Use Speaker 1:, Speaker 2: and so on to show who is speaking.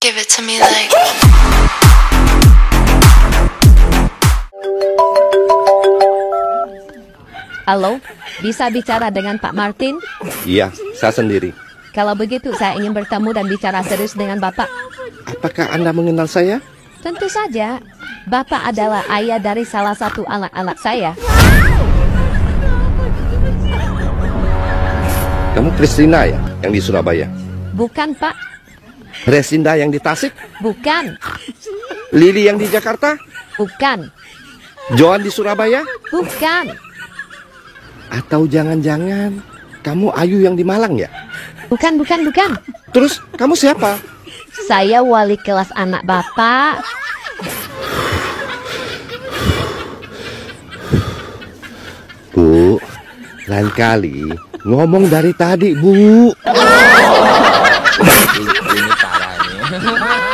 Speaker 1: Give it to me like.
Speaker 2: Halo, bisa bicara dengan Pak Martin?
Speaker 3: Iya, saya sendiri.
Speaker 2: Kalau begitu, saya ingin bertemu dan bicara serius dengan Bapak.
Speaker 3: Apakah Anda mengenal saya?
Speaker 2: Tentu saja, Bapak adalah ayah dari salah satu anak-anak saya.
Speaker 3: Kamu Kristina ya, yang di Surabaya?
Speaker 2: Bukan, Pak.
Speaker 3: Resinda yang di Tasik?
Speaker 2: Bukan.
Speaker 3: Lili yang di Jakarta?
Speaker 2: Bukan.
Speaker 3: Joan di Surabaya?
Speaker 2: Bukan.
Speaker 3: Atau jangan-jangan kamu Ayu yang di Malang ya?
Speaker 2: Bukan.
Speaker 3: Terus kamu siapa?
Speaker 2: Saya wali kelas anak Bapak.
Speaker 3: Bu, lain kali ngomong dari tadi, Bu.
Speaker 4: Ini parahnya.